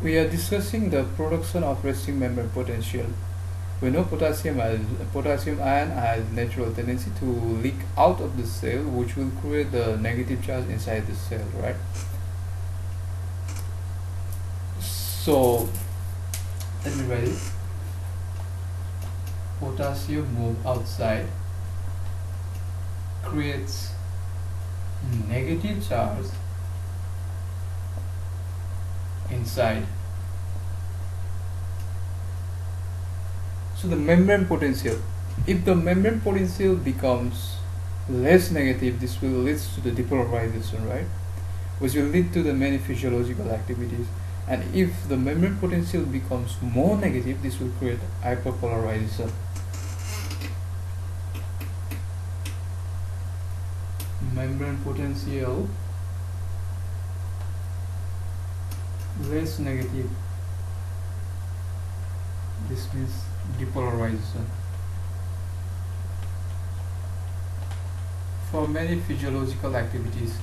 We are discussing the production of resting membrane potential. We know potassium ion has natural tendency to leak out of the cell, which will create the negative charge inside the cell, right? So let me write it. Potassium move outside, creates negative charge inside. So the membrane potential, if the membrane potential becomes less negative, this will lead to the depolarization, right? Which will lead to the many physiological activities. And if the membrane potential becomes more negative, this will create hyperpolarization. Membrane potential less negative, this means depolarization. For many physiological activities,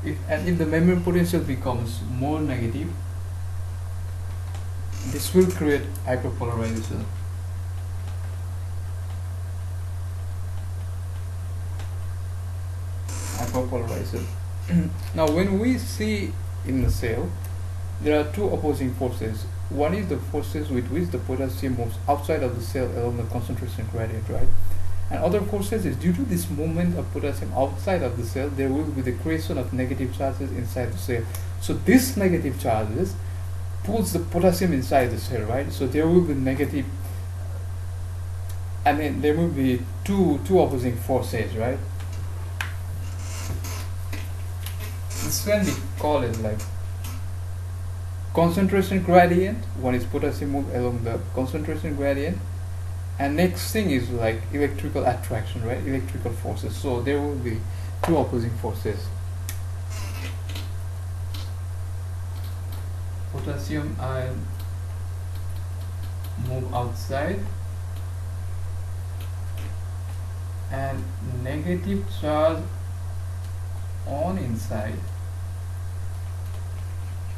if the membrane potential becomes more negative, this will create hyperpolarization. Now when we see in the cell, there are two opposing forces. One is the forces with which the potassium moves outside of the cell along the concentration gradient, right? And other forces is due to this movement of potassium outside of the cell, there will be the creation of negative charges inside the cell. So these negative charges pulls the potassium inside the cell, right? So there will be negative, there will be two opposing forces, right? This can be called as like concentration gradient. One is potassium move along the concentration gradient, and next thing is like electrical attraction, right? Electrical forces. So there will be two opposing forces. Potassium ion move outside, and negative charge on inside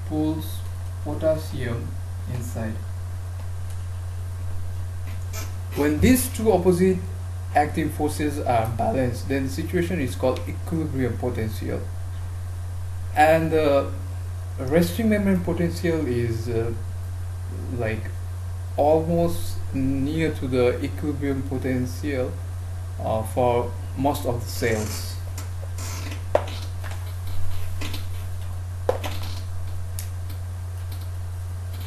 pulls potassium inside. When these two opposite acting forces are balanced, then the situation is called equilibrium potential. And resting membrane potential is like almost near to the equilibrium potential for most of the cells.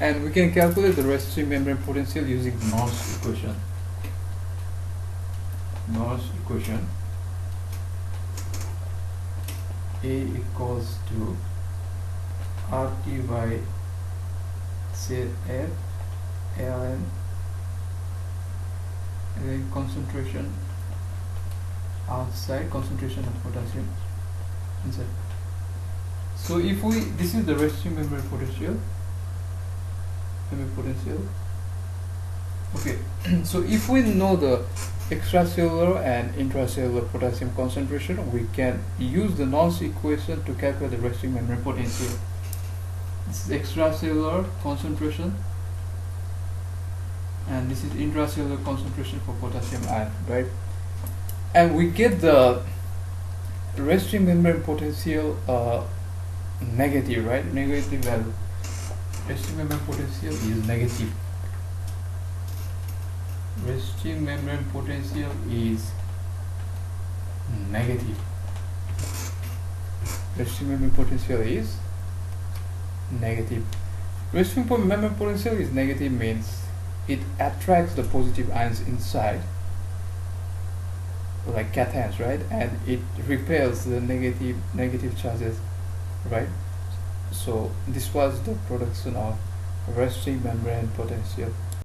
And we can calculate the resting membrane potential using Nernst equation. A equals to RT by ZF ln, and then concentration outside, concentration of potassium inside. So if this is the resting membrane potential. Okay, so if we know the extracellular and intracellular potassium concentration, we can use the Nernst equation to calculate the resting membrane potential. This is extracellular concentration, and this is intracellular concentration for potassium ion, right? And we get the resting membrane potential negative, right? Negative value. Resting membrane potential is negative. Resting membrane potential is negative. Resting membrane potential is negative. Resting membrane potential is negative means it attracts the positive ions inside, like cations, right? And it repels the negative charges, right? So this was the production of resting membrane potential.